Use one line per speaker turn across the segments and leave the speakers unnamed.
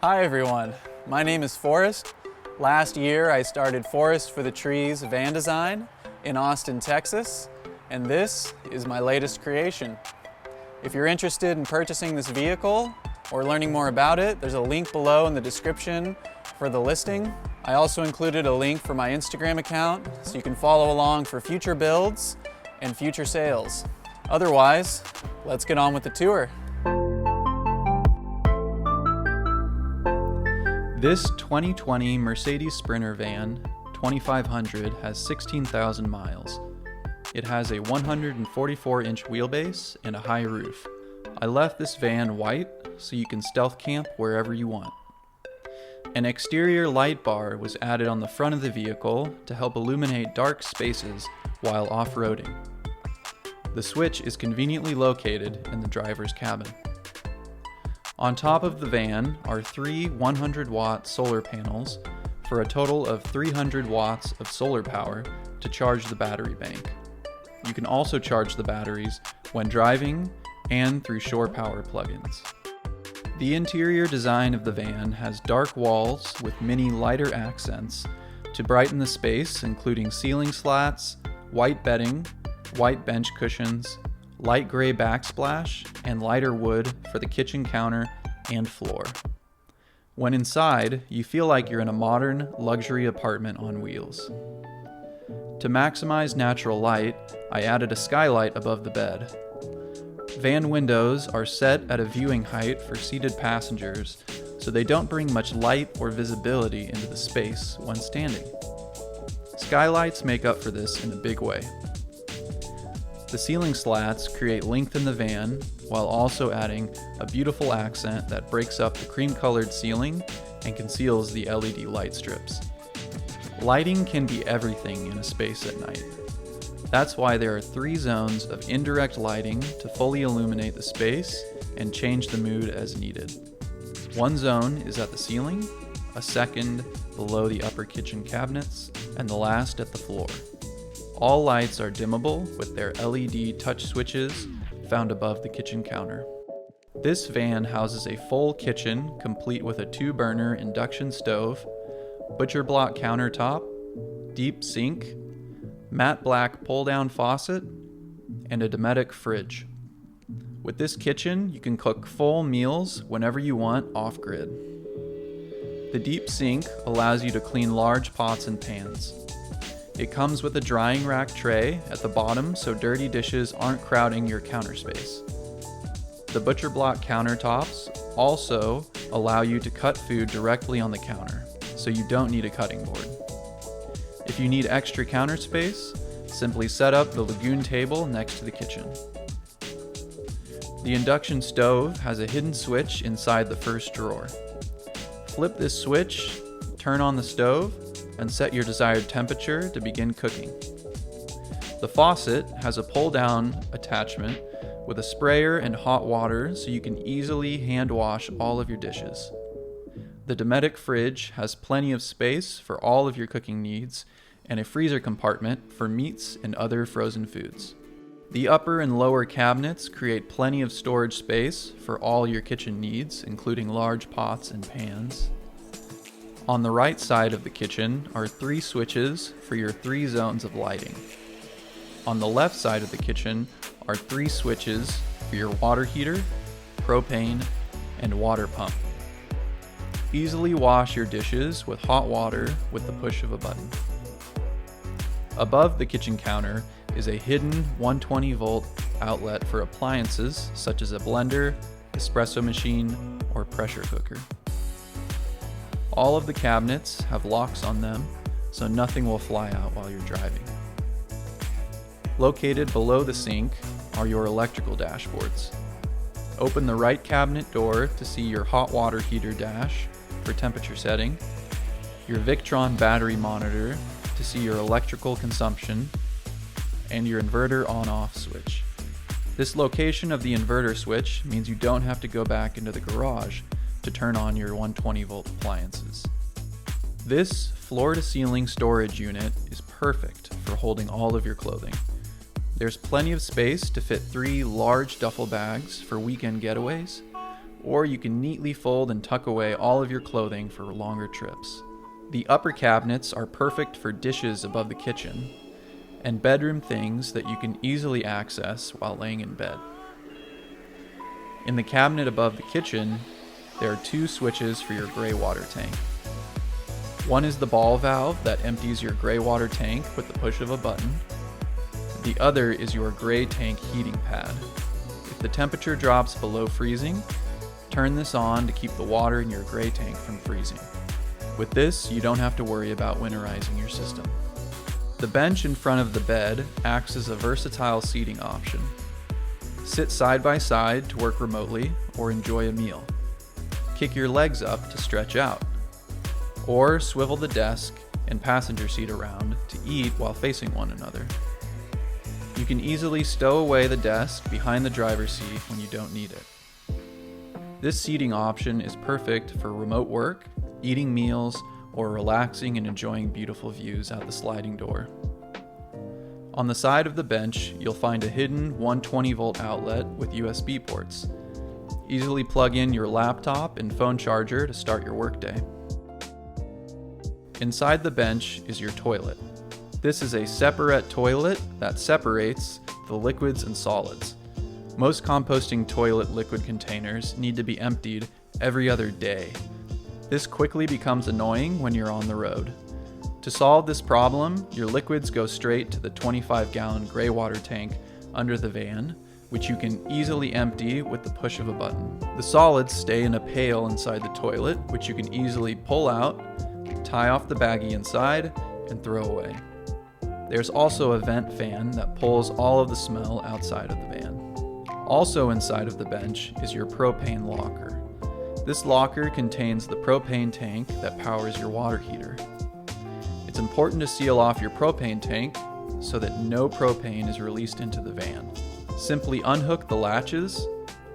Hi everyone, my name is Forrest. Last year I started Forest for the Trees van design in Austin, Texas, and this is my latest creation. If you're interested in purchasing this vehicle or learning more about it, there's a link below in the description for the listing. I also included a link for my Instagram account so you can follow along for future builds and future sales. Otherwise, let's get on with the tour. This 2020 Mercedes Sprinter van 2500 has 16,000 miles. It has a 144-inch wheelbase and a high roof. I left this van white so you can stealth camp wherever you want. An exterior light bar was added on the front of the vehicle to help illuminate dark spaces while off-roading. The switch is conveniently located in the driver's cabin. On top of the van are three 100-watt solar panels for a total of 300 watts of solar power to charge the battery bank. You can also charge the batteries when driving and through shore power plugins. The interior design of the van has dark walls with many lighter accents to brighten the space, including ceiling slats, white bedding, white bench cushions, light gray backsplash, and lighter wood for the kitchen counter and floor. When inside, you feel like you're in a modern luxury apartment on wheels. To maximize natural light, I added a skylight above the bed. Van windows are set at a viewing height for seated passengers, so they don't bring much light or visibility into the space when standing. Skylights make up for this in a big way. The ceiling slats create length in the van while also adding a beautiful accent that breaks up the cream-colored ceiling and conceals the LED light strips. Lighting can be everything in a space at night. That's why there are 3 zones of indirect lighting to fully illuminate the space and change the mood as needed. One zone is at the ceiling, a second below the upper kitchen cabinets, and the last at the floor. All lights are dimmable with their LED touch switches found above the kitchen counter. This van houses a full kitchen complete with a 2-burner induction stove, butcher block countertop, deep sink, matte black pull-down faucet, and a Dometic fridge. With this kitchen, you can cook full meals whenever you want off-grid. The deep sink allows you to clean large pots and pans. It comes with a drying rack tray at the bottom so dirty dishes aren't crowding your counter space. The butcher block countertops also allow you to cut food directly on the counter, so you don't need a cutting board. If you need extra counter space, simply set up the lagoon table next to the kitchen. The induction stove has a hidden switch inside the first drawer. Flip this switch, turn on the stove, and set your desired temperature to begin cooking. The faucet has a pull-down attachment with a sprayer and hot water so you can easily hand wash all of your dishes. The Dometic fridge has plenty of space for all of your cooking needs and a freezer compartment for meats and other frozen foods. The upper and lower cabinets create plenty of storage space for all your kitchen needs, including large pots and pans. On the right side of the kitchen are 3 switches for your 3 zones of lighting. On the left side of the kitchen are 3 switches for your water heater, propane, and water pump. Easily wash your dishes with hot water with the push of a button. Above the kitchen counter is a hidden 120-volt outlet for appliances such as a blender, espresso machine, or pressure cooker. All of the cabinets have locks on them, so nothing will fly out while you're driving. Located below the sink are your electrical dashboards. Open the right cabinet door to see your hot water heater dash for temperature setting, your Victron battery monitor to see your electrical consumption, and your inverter on-off switch. This location of the inverter switch means you don't have to go back into the garage to turn on your 120-volt appliances. This floor-to-ceiling storage unit is perfect for holding all of your clothing. There's plenty of space to fit 3 large duffel bags for weekend getaways, or you can neatly fold and tuck away all of your clothing for longer trips. The upper cabinets are perfect for dishes above the kitchen and bedroom things that you can easily access while laying in bed. In the cabinet above the kitchen, there are 2 switches for your gray water tank. One is the ball valve that empties your gray water tank with the push of a button. The other is your gray tank heating pad. If the temperature drops below freezing, turn this on to keep the water in your gray tank from freezing. With this, you don't have to worry about winterizing your system. The bench in front of the bed acts as a versatile seating option. Sit side by side to work remotely or enjoy a meal. Kick your legs up to stretch out. Or swivel the desk and passenger seat around to eat while facing one another. You can easily stow away the desk behind the driver's seat when you don't need it. This seating option is perfect for remote work, eating meals, or relaxing and enjoying beautiful views out the sliding door. On the side of the bench, you'll find a hidden 120-volt outlet with USB ports. Easily plug in your laptop and phone charger to start your workday. Inside the bench is your toilet. This is a separate toilet that separates the liquids and solids. Most composting toilet liquid containers need to be emptied every other day. This quickly becomes annoying when you're on the road. To solve this problem, your liquids go straight to the 25-gallon gray water tank under the van, which you can easily empty with the push of a button. The solids stay in a pail inside the toilet, which you can easily pull out, tie off the baggie inside, and throw away. There's also a vent fan that pulls all of the smell outside of the van. Also inside of the bench is your propane locker. This locker contains the propane tank that powers your water heater. It's important to seal off your propane tank so that no propane is released into the van. Simply unhook the latches,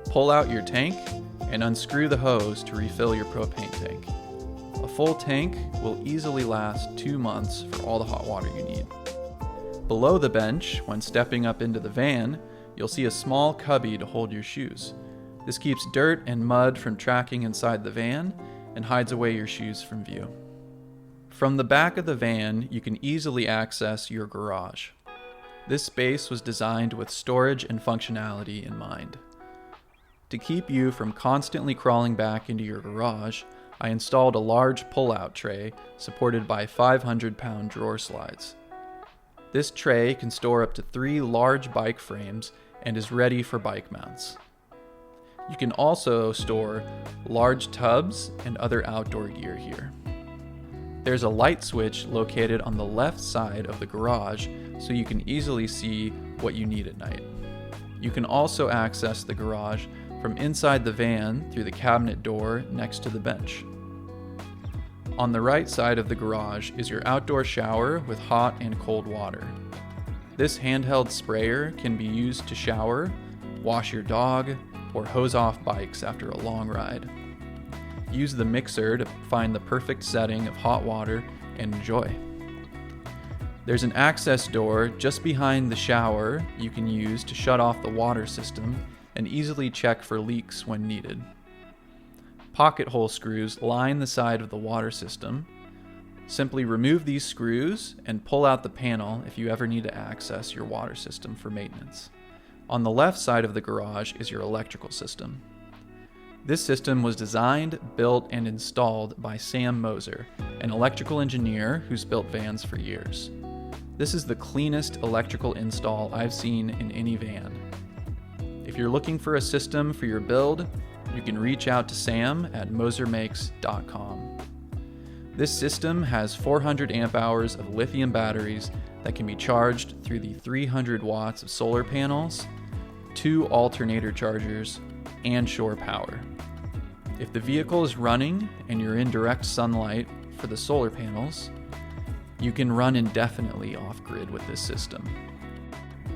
pull out your tank, and unscrew the hose to refill your propane tank. A full tank will easily last 2 months for all the hot water you need. Below the bench, when stepping up into the van, you'll see a small cubby to hold your shoes. This keeps dirt and mud from tracking inside the van and hides away your shoes from view. From the back of the van, you can easily access your garage. This space was designed with storage and functionality in mind. To keep you from constantly crawling back into your garage, I installed a large pull-out tray supported by 500-pound drawer slides. This tray can store up to 3 large bike frames and is ready for bike mounts. You can also store large tubs and other outdoor gear here. There's a light switch located on the left side of the garage so you can easily see what you need at night. You can also access the garage from inside the van through the cabinet door next to the bench. On the right side of the garage is your outdoor shower with hot and cold water. This handheld sprayer can be used to shower, wash your dog, or hose off bikes after a long ride. Use the mixer to find the perfect setting of hot water and enjoy. There's an access door just behind the shower you can use to shut off the water system and easily check for leaks when needed. Pocket hole screws line the side of the water system. Simply remove these screws and pull out the panel if you ever need to access your water system for maintenance. On the left side of the garage is your electrical system. This system was designed, built, and installed by Sam Moser, an electrical engineer who's built vans for years. This is the cleanest electrical install I've seen in any van. If you're looking for a system for your build, you can reach out to Sam at mosermakes.com. This system has 400 amp hours of lithium batteries that can be charged through the 300 watts of solar panels, 2 alternator chargers, and shore power. If the vehicle is running and you're in direct sunlight for the solar panels, you can run indefinitely off-grid with this system.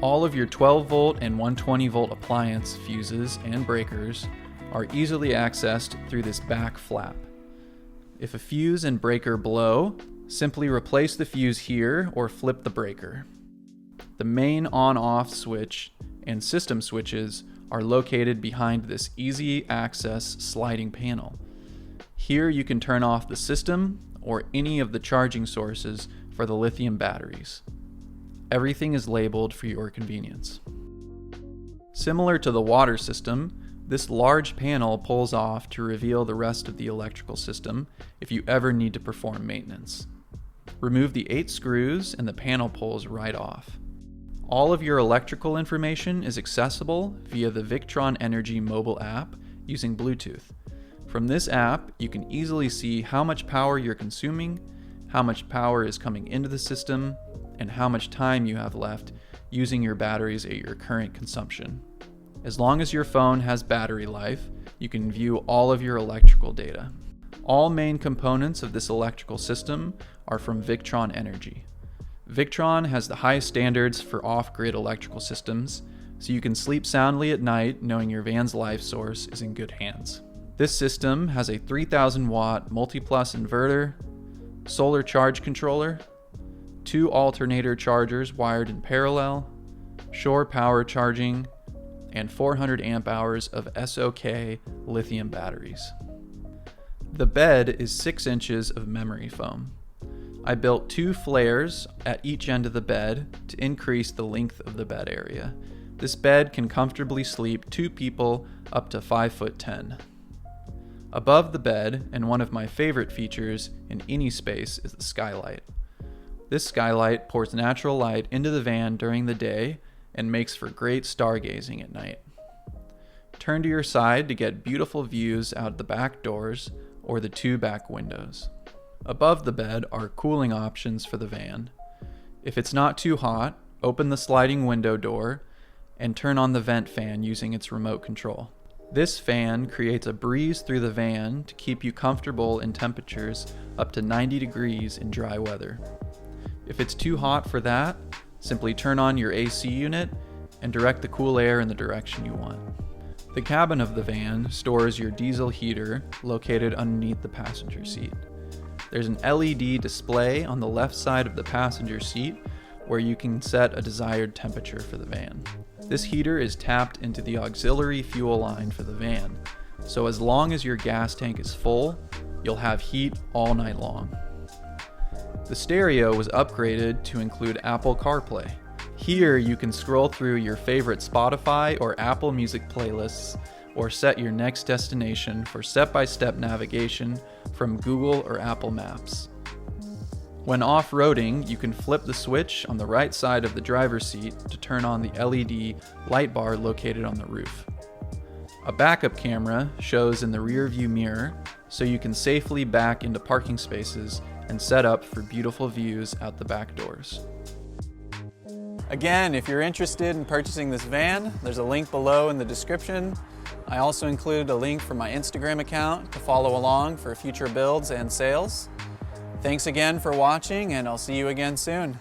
All of your 12-volt and 120-volt appliance fuses and breakers are easily accessed through this back flap. If a fuse and breaker blow, simply replace the fuse here or flip the breaker. The main on-off switch and system switches are located behind this easy access sliding panel. Here you can turn off the system or any of the charging sources for the lithium batteries. Everything is labeled for your convenience. Similar to the water system, this large panel pulls off to reveal the rest of the electrical system if you ever need to perform maintenance. Remove the 8 screws and the panel pulls right off. All of your electrical information is accessible via the Victron Energy mobile app using Bluetooth. From this app, you can easily see how much power you're consuming, how much power is coming into the system, and how much time you have left using your batteries at your current consumption. As long as your phone has battery life, you can view all of your electrical data. All main components of this electrical system are from Victron Energy. Victron has the highest standards for off-grid electrical systems, so you can sleep soundly at night knowing your van's life source is in good hands. This system has a 3,000 watt multi-plus inverter, solar charge controller, 2 alternator chargers wired in parallel, shore power charging, and 400 amp hours of SOK lithium batteries. The bed is 6 inches of memory foam. I built 2 flares at each end of the bed to increase the length of the bed area. This bed can comfortably sleep 2 people up to 5'10". Above the bed, and one of my favorite features in any space, is the skylight. This skylight pours natural light into the van during the day and makes for great stargazing at night. Turn to your side to get beautiful views out the back doors or the 2 back windows. Above the bed are cooling options for the van. If it's not too hot, open the sliding window door and turn on the vent fan using its remote control. This fan creates a breeze through the van to keep you comfortable in temperatures up to 90 degrees in dry weather. If it's too hot for that, simply turn on your AC unit and direct the cool air in the direction you want. The cabin of the van stores your diesel heater located underneath the passenger seat. There's an LED display on the left side of the passenger seat where you can set a desired temperature for the van. This heater is tapped into the auxiliary fuel line for the van, so as long as your gas tank is full, you'll have heat all night long. The stereo was upgraded to include Apple CarPlay. Here you can scroll through your favorite Spotify or Apple Music playlists or set your next destination for step-by-step navigation from Google or Apple Maps. When off-roading, you can flip the switch on the right side of the driver's seat to turn on the LED light bar located on the roof. A backup camera shows in the rear view mirror, so you can safely back into parking spaces and set up for beautiful views out the back doors. Again, if you're interested in purchasing this van, there's a link below in the description. I also included a link for my Instagram account to follow along for future builds and sales. Thanks again for watching, and I'll see you again soon.